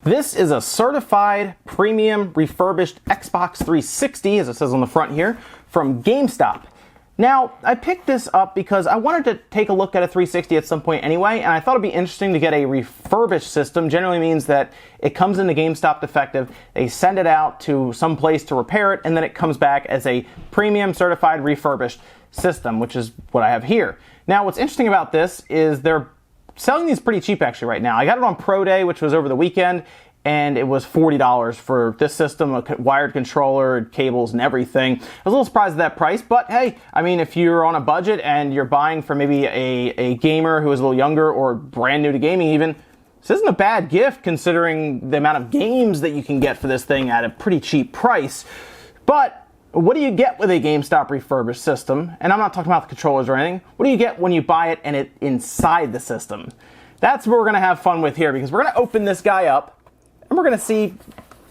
This is a certified premium refurbished Xbox 360, as it says on the front here, from GameStop. Now, I picked this up because I wanted to take a look at a 360 at some point anyway, and I thought it'd be interesting to get a refurbished system. Generally means that it comes into GameStop defective, they send it out to some place to repair it, and then it comes back as a premium certified refurbished system, which is what I have here. Now, what's interesting about this is they're selling these pretty cheap actually right now. I got it on Pro Day, which was over the weekend, and it was $40 for this system, a wired controller, cables, and everything. I was a little surprised at that price, but hey, I mean, if you're on a budget and you're buying for maybe a gamer who is a little younger or brand new to gaming even, this isn't a bad gift considering the amount of games that you can get for this thing at a pretty cheap price. But what do you get with a GameStop refurbished system? And I'm not talking about the controllers or anything. What do you get when you buy it and it's inside the system? That's what we're going to have fun with here, because we're going to open this guy up and we're going to see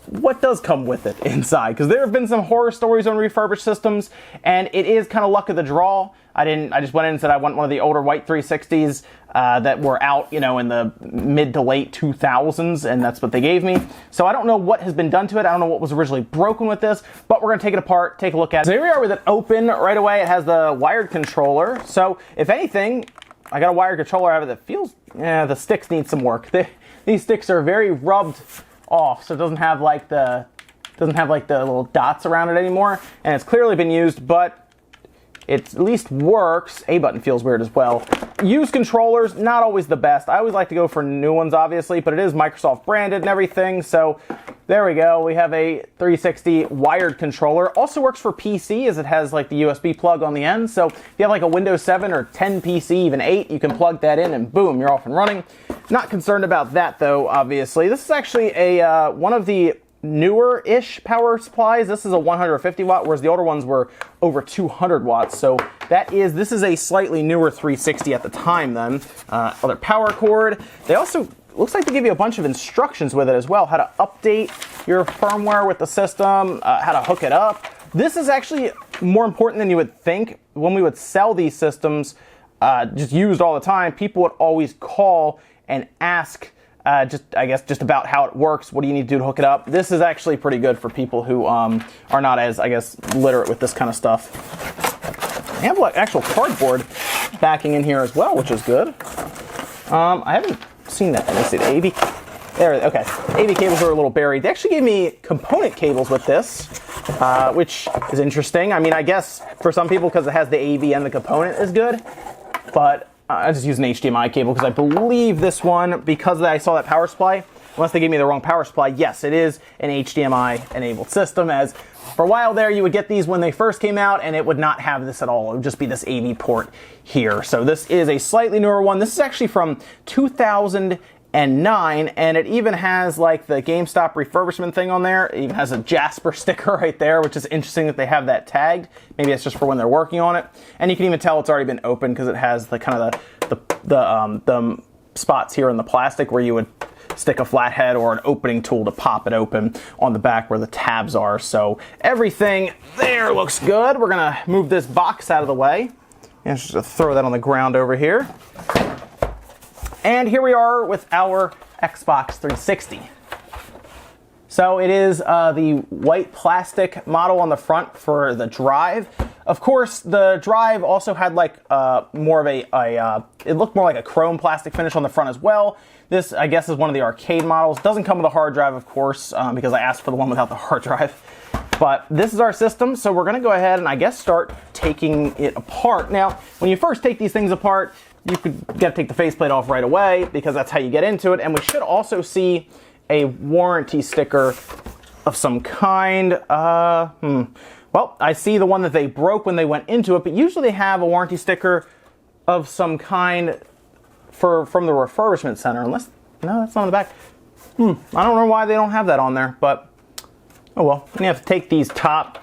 what does come with it inside. Because there have been some horror stories on refurbished systems, and it is kind of luck of the draw. I just went in and said I want one of the older white 360s that were out, you know, in the mid to late 2000s, and that's what they gave me. So I don't know what has been done to it. I don't know what was originally broken with this, but we're going to take it apart, take a look at it. So here we are with it open right away. It has the wired controller. So if anything, I got a wired controller out of it that feels, the sticks need some work. These sticks are very rubbed off, so it doesn't have like the little dots around it anymore, and it's clearly been used, but it at least works. A button feels weird as well. Used controllers, not always the best. I always like to go for new ones, obviously, but it is Microsoft branded and everything, so there we go. We have a 360 wired controller. Also works for PC, as it has like the USB plug on the end, so if you have like a Windows 7 or 10 PC, even 8, you can plug that in and boom, you're off and running. Not concerned about that though, obviously. This is actually a one of the newer-ish power supplies. This is a 150 watt, whereas the older ones were over 200 watts. So this is a slightly newer 360 at the time then. Other power cord. They also, looks like they give you a bunch of instructions with it as well. How to update your firmware with the system, how to hook it up. This is actually more important than you would think. When we would sell these systems, just used all the time, people would always call and ask just about how it works. What do you need to do to hook it up? This is actually pretty good for people who are not as, literate with this kind of stuff. They have like actual cardboard backing in here as well, which is good. I haven't seen that. Let me see the AV. There, okay. AV cables are a little buried. They actually gave me component cables with this, which is interesting. I mean, I guess for some people, because it has the AV and the component, is good, but I just use an HDMI cable because I believe this one, because I saw that power supply, unless they gave me the wrong power supply, yes, it is an HDMI enabled system, as for a while there you would get these when they first came out and it would not have this at all. It would just be this AV port here. So this is a slightly newer one. This is actually from 2009, and it even has like the GameStop refurbishment thing on there. It even has a Jasper sticker right there, which is interesting that they have that tagged. Maybe it's just for when they're working on it. And you can even tell it's already been opened because it has the kind of the spots here in the plastic where you would stick a flathead or an opening tool to pop it open on the back where the tabs are. So everything there looks good. We're gonna move this box out of the way and just throw that on the ground over here. And here we are with our Xbox 360. So it is the white plastic model on the front for the drive. Of course, the drive also had like more of it looked more like a chrome plastic finish on the front as well. This, I guess, is one of the arcade models. Doesn't come with a hard drive, of course, because I asked for the one without the hard drive. But this is our system, so we're gonna go ahead and I guess start taking it apart. Now, when you first take these things apart, you gotta take the faceplate off right away because that's how you get into it. And we should also see a warranty sticker of some kind. Well, I see the one that they broke when they went into it, but usually they have a warranty sticker of some kind from the refurbishment center, unless, no, that's not on the back. I don't know why they don't have that on there, but oh well. And you have to take these top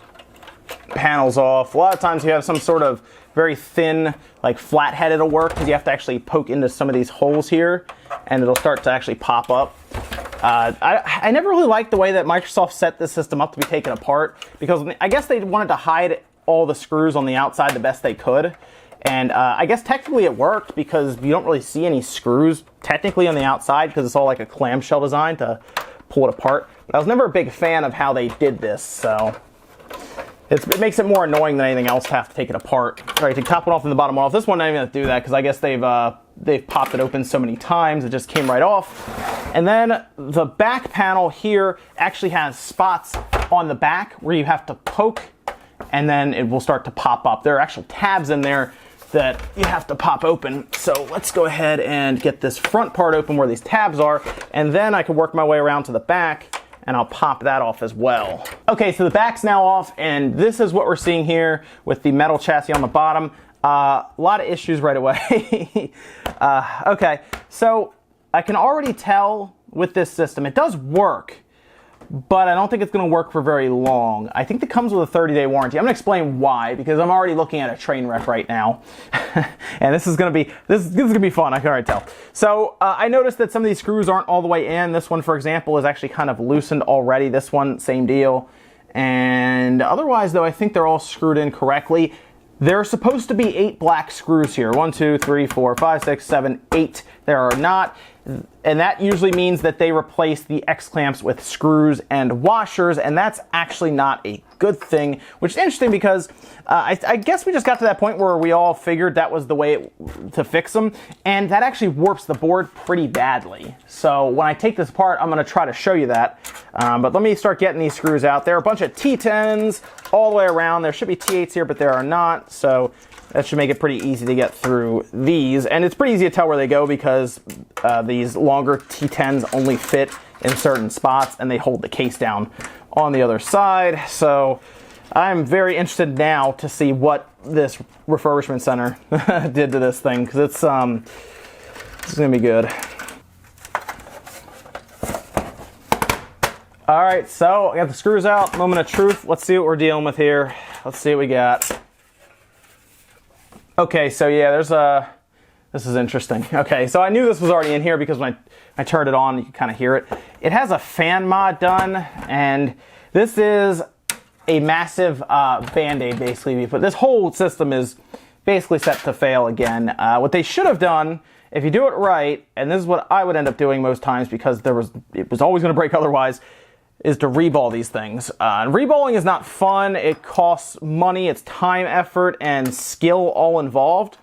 panels off. A lot of times you have some sort of very thin, like flathead it'll work, because you have to actually poke into some of these holes here, and it'll start to actually pop up. I never really liked the way that Microsoft set this system up to be taken apart, because I guess they wanted to hide all the screws on the outside the best they could. And I guess technically it worked because you don't really see any screws technically on the outside because it's all like a clamshell design to pull it apart. But I was never a big fan of how they did this, so it makes it more annoying than anything else to have to take it apart. All right, take top one off and the bottom one off. This one, I didn't even have to do that because I guess they've popped it open so many times, it just came right off. And then the back panel here actually has spots on the back where you have to poke and then it will start to pop up. There are actual tabs in there that you have to pop open. So let's go ahead and get this front part open where these tabs are, and then I can work my way around to the back and I'll pop that off as well. Okay, so the back's now off, and this is what we're seeing here with the metal chassis on the bottom. A lot of issues right away. Okay, so I can already tell with this system, it does work, but I don't think it's gonna work for very long. I think it comes with a 30-day warranty. I'm gonna explain why, because I'm already looking at a train wreck right now. And this is gonna be fun, I can already tell. So I noticed that some of these screws aren't all the way in. This one, for example, is actually kind of loosened already. This one, same deal. And otherwise, though, I think they're all screwed in correctly. There are supposed to be 8 black screws here. 1, 2, 3, 4, 5, 6, 7, 8. There are not. And that usually means that they replace the X-clamps with screws and washers, and that's actually not a good thing, which is interesting because I guess we just got to that point where we all figured that was the way to fix them, and that actually warps the board pretty badly. So when I take this apart, I'm going to try to show you that. But let me start getting these screws out. There are a bunch of T10s all the way around. There should be T8s here, but there are not, so that should make it pretty easy to get through these. And it's pretty easy to tell where they go because these longer T10s only fit in certain spots and they hold the case down on the other side. So I'm very interested now to see what this refurbishment center did to this thing, because it's gonna be good. All right, so I got the screws out, moment of truth. Let's see what we're dealing with here. Let's see what we got. Okay, so yeah, this is interesting. Okay, so I knew this was already in here because when I turned it on, you can kind of hear it. It has a fan mod done, and this is a massive Band-Aid basically. But this whole system is basically set to fail again. What they should have done, if you do it right, and this is what I would end up doing most times because it was always going to break otherwise, is to reball these things. And reballing is not fun. It costs money, it's time, effort, and skill all involved.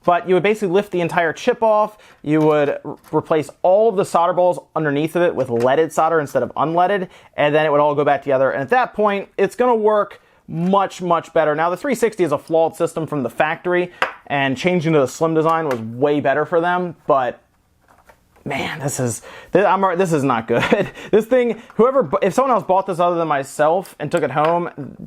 But you would basically lift the entire chip off, you would replace all of the solder balls underneath of it with leaded solder instead of unleaded, and then it would all go back together. And at that point, it's gonna work much, much better. Now, the 360 is a flawed system from the factory, and changing to the slim design was way better for them, but man, this is not good. This thing, if someone else bought this other than myself and took it home,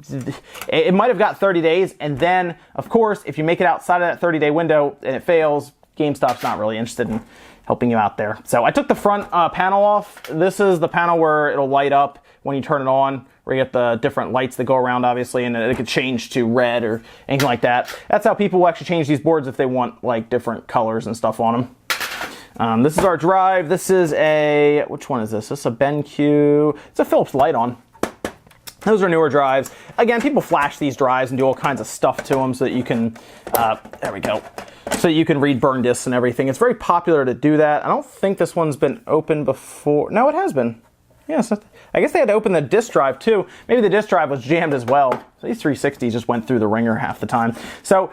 it might have got 30 days. And then, of course, if you make it outside of that 30-day window and it fails, GameStop's not really interested in helping you out there. So I took the front panel off. This is the panel where it'll light up when you turn it on, where you get the different lights that go around, obviously, and it could change to red or anything like that. That's how people will actually change these boards if they want like different colors and stuff on them. This is our drive. This is which one is this? This is a BenQ. It's a Philips Light-On. Those are newer drives. Again, people flash these drives and do all kinds of stuff to them so that you can, there we go, so you can read burn discs and everything. It's very popular to do that. I don't think this one's been opened before. No, it has been. Yes, I guess they had to open the disk drive too. Maybe the disk drive was jammed as well. So these 360s just went through the ringer half the time. So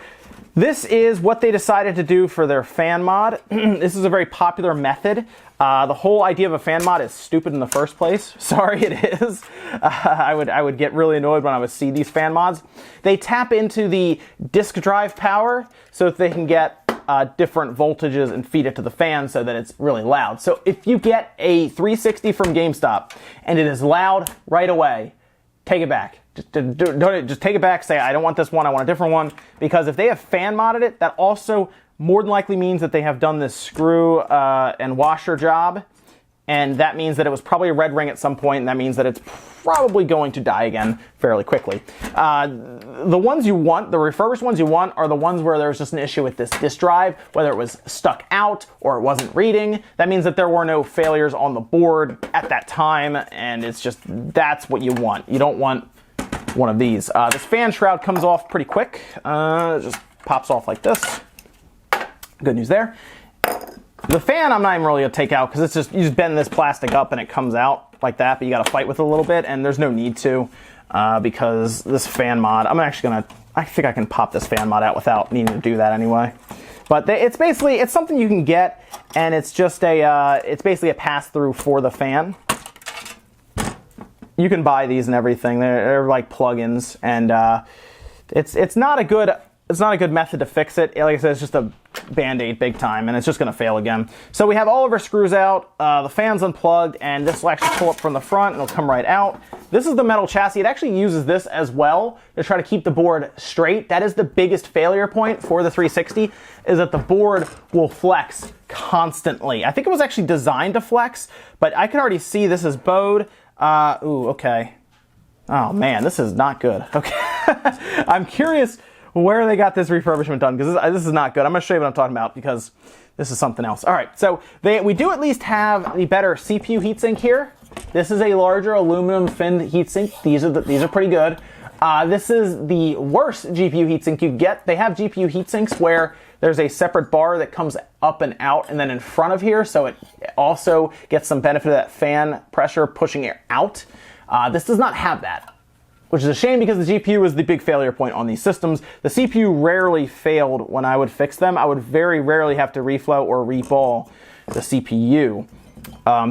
this is what they decided to do for their fan mod. This is a very popular method. The whole idea of a fan mod is stupid in the first place. Sorry, it is. I would get really annoyed when I would see these fan mods. They tap into the disk drive power so that they can get different voltages and feed it to the fan so that it's really loud. So if you get a 360 from GameStop and it is loud right away, take it back. Just take it back, say, I don't want this one, I want a different one. Because if they have fan modded it, that also more than likely means that they have done this screw and washer job. And that means that it was probably a red ring at some point, and that means that it's probably going to die again fairly quickly. The ones you want, the refurbished ones you want, are the ones where there's just an issue with this disk drive, whether it was stuck out or it wasn't reading. That means that there were no failures on the board at that time, and it's just, that's what you want. You don't want one of these. This fan shroud comes off pretty quick. It just pops off like this. Good news there. The fan I'm not even really going to take out because it's just, you just bend this plastic up and it comes out. like that, but you got to fight with it a little bit, and there's no need to because this fan mod, I think I can pop this fan mod out without needing to do that anyway. But it's something you can get, and it's just it's basically a pass-through for the fan. You can buy these and everything. They're like plugins, and it's not a good method to fix it. Like I said, it's just a Band-Aid big time, and it's just going to fail again. So we have all of our screws out, the fan's unplugged, and this will actually pull up from the front, and it'll come right out. This is the metal chassis. It actually uses this as well to try to keep the board straight. That is the biggest failure point for the 360, is that the board will flex constantly. I think it was actually designed to flex, but I can already see this is bowed. Ooh, okay. Oh man, this is not good. Okay. I'm curious where they got this refurbishment done, because this is not good. I'm going to show you what I'm talking about, because this is something else. All right, so we do at least have the better CPU heatsink here. This is a larger aluminum finned heatsink. These are pretty good. This is the worst GPU heatsink you get. They have GPU heatsinks where there's a separate bar that comes up and out and then in front of here, so it also gets some benefit of that fan pressure pushing air out. This does not have that, which is a shame because the GPU is the big failure point on these systems. The CPU rarely failed when I would fix them. I would very rarely have to reflow or reball the CPU.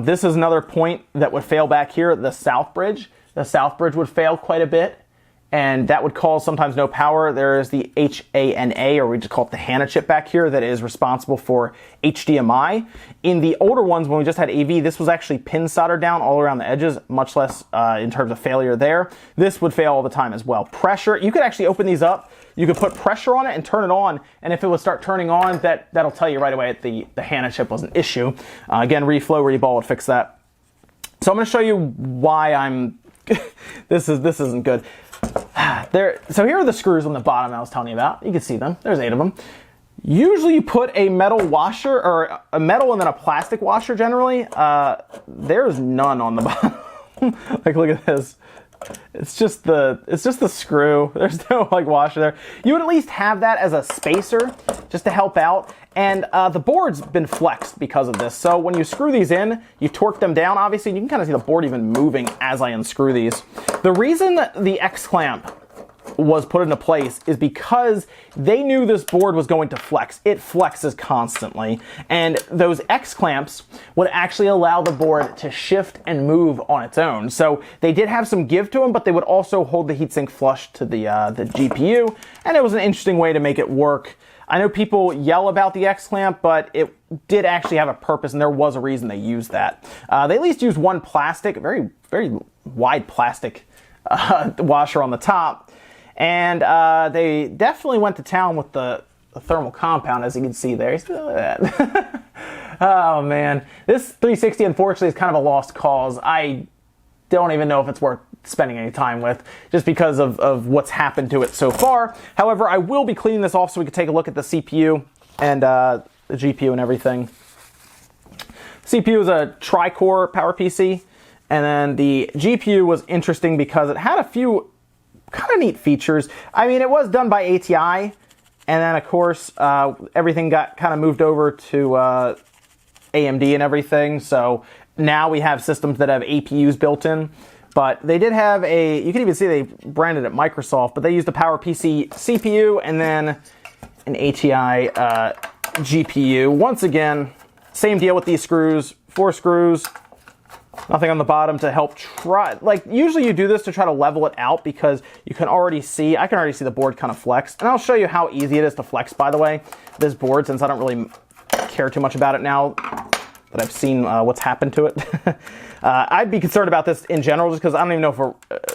This is another point that would fail back here, the south bridge. The south bridge would fail quite a bit, and that would cause sometimes no power. There is the HANA, or we just call it the HANA chip back here, that is responsible for HDMI. In the older ones, when we just had AV, this was actually pin soldered down all around the edges, much less in terms of failure there. This would fail all the time as well. Pressure, you could actually open these up. You could put pressure on it and turn it on, and if it would start turning on, that'll tell you right away that the HANA chip was an issue. Again, reflow, reball would fix that. So I'm going to show you why I'm... this isn't good. So here are the screws on the bottom I was telling you about. You can see them. There's 8 of them. Usually you put a metal washer, or a metal and then a plastic washer generally. There's none on the bottom. Like, look at this. It's just the screw. There's no like washer there. You would at least have that as a spacer just to help out. And the board's been flexed because of this. So when you screw these in, you torque them down, obviously, and you can kind of see the board even moving as I unscrew these. The reason the X-clamp was put into place is because they knew this board was going to flex. It flexes constantly, and those X-clamps would actually allow the board to shift and move on its own. So they did have some give to them, but they would also hold the heatsink flush to the GPU, and it was an interesting way to make it work. I know people yell about the X-clamp, but it did actually have a purpose, and there was a reason they used that. They at least used one plastic, very, very wide plastic washer on the top, and they definitely went to town with the thermal compound, as you can see there. Look at that. Oh man, this 360 unfortunately is kind of a lost cause. I don't even know if it's worth spending any time with, just because of what's happened to it so far. However, I will be cleaning this off so we can take a look at the CPU and the GPU and everything. CPU is a tri-core PowerPC, and then the GPU was interesting because it had a few kind of neat features. I mean, it was done by ATI, and then of course everything got kind of moved over to AMD and everything. So now we have systems that have APUs built in. But they did have you can even see they branded it Microsoft, but they used a PowerPC CPU and then an ATI GPU. Once again, same deal with these screws, 4 screws, nothing on the bottom to help like usually you do this to try to level it out because I can already see the board kind of flex. And I'll show you how easy it is to flex, by the way, this board, since I don't really care too much about it now that I've seen what's happened to it. I'd be concerned about this in general just because I don't even know if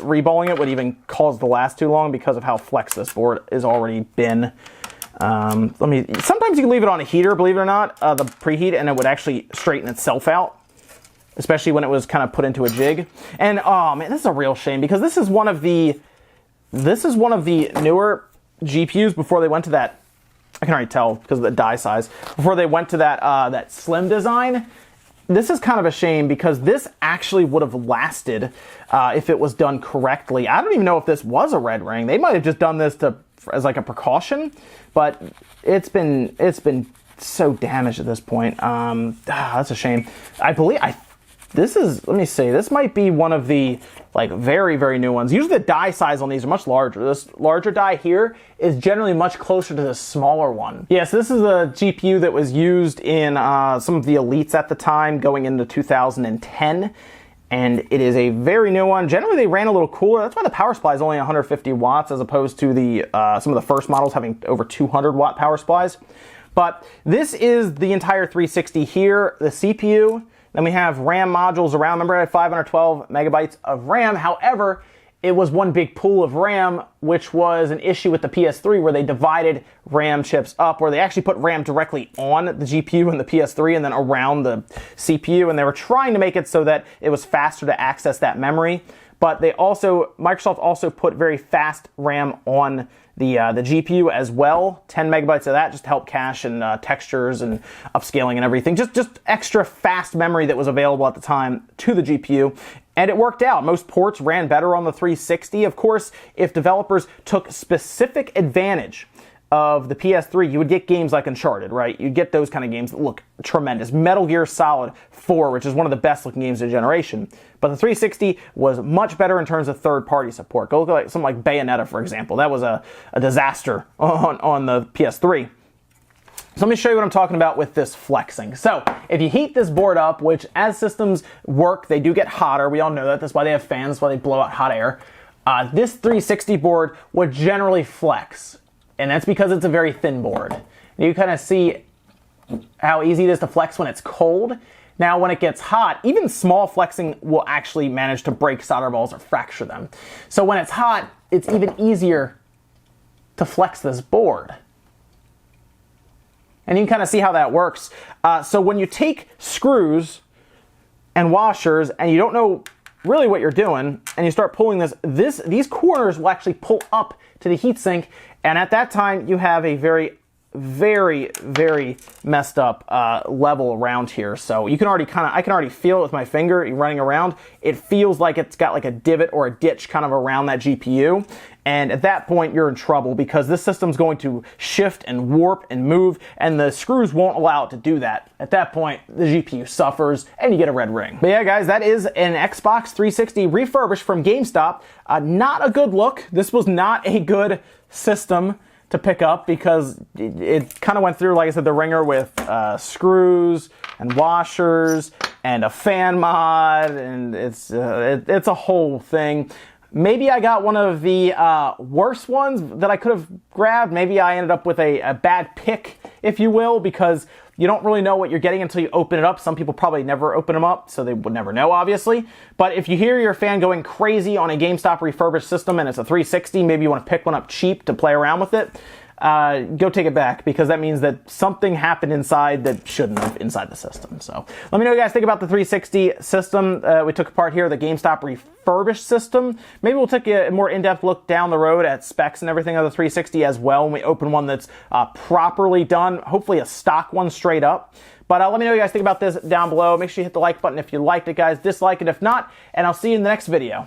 reballing it would even cause the last too long because of how flex this board has already been. Sometimes you can leave it on a heater, believe it or not, the preheat, and it would actually straighten itself out, especially when it was kind of put into a jig. And oh man, this is a real shame because this is one of the newer GPUs before they went to that. I can already tell because of the die size. Before they went to that slim design, this is kind of a shame because this actually would have lasted if it was done correctly. I don't even know if this was a red ring. They might have just done this as like a precaution, but it's been so damaged at this point. That's a shame. I This is, let me see, this might be one of the like very, very new ones. Usually the die size on these are much larger. This larger die here is generally much closer to the smaller one. Yes, this is a GPU that was used in some of the elites at the time going into 2010. And it is a very new one. Generally, they ran a little cooler. That's why the power supply is only 150 watts as opposed to the some of the first models having over 200 watt power supplies. But this is the entire 360 here, the CPU. Then we have RAM modules around. Remember, I had 512 megabytes of RAM. However, it was one big pool of RAM, which was an issue with the PS3 where they divided RAM chips up, where they actually put RAM directly on the GPU and the PS3 and then around the CPU. And they were trying to make it so that it was faster to access that memory. But they also, Microsoft also put very fast RAM on the GPU as well. 10 megabytes of that just to help cache and textures and upscaling and everything. Just extra fast memory that was available at the time to the GPU. And it worked out. Most ports ran better on the 360. Of course, if developers took specific advantage of the PS3, you would get games like Uncharted, right? You'd get those kind of games that look tremendous. Metal Gear Solid 4, which is one of the best looking games of the generation. But the 360 was much better in terms of third-party support. Go look at something like Bayonetta, for example. That was a disaster on the PS3. So let me show you what I'm talking about with this flexing. So if you heat this board up, which as systems work, they do get hotter. We all know that. That's why they have fans. That's why they blow out hot air. This 360 board would generally flex. And that's because it's a very thin board. You kind of see how easy it is to flex when it's cold. Now, when it gets hot, even small flexing will actually manage to break solder balls or fracture them. So when it's hot, it's even easier to flex this board. And you can kind of see how that works. So when you take screws and washers and you don't know really what you're doing and you start pulling these corners will actually pull up to the heatsink. And at that time, you have a very, very, very messed up level around here. So you can already I can already feel it with my finger running around. It feels like it's got like a divot or a ditch kind of around that GPU. And at that point, you're in trouble because this system's going to shift and warp and move, and the screws won't allow it to do that. At that point, the GPU suffers, and you get a red ring. But yeah, guys, that is an Xbox 360 refurbished from GameStop. Not a good look. This was not a good system to pick up because it kind of went through, like I said, the ringer with screws and washers and a fan mod, and it's a whole thing. Maybe I got one of the worst ones that I could have grabbed. Maybe I ended up with a bad pick, if you will, because you don't really know what you're getting until you open it up. Some people probably never open them up, so they would never know, obviously. But if you hear your fan going crazy on a GameStop refurbished system and it's a 360, maybe you want to pick one up cheap to play around with it, go take it back, because that means that something happened inside that shouldn't have inside the system. So let me know what you guys think about the 360 system we took apart here, the GameStop refurbished system. Maybe we'll take a more in-depth look down the road at specs and everything of the 360 as well when we open one that's properly done, hopefully a stock one straight up. But let me know what you guys think about this down below. Make sure you hit the like button if you liked it, guys. Dislike it if not, and I'll see you in the next video.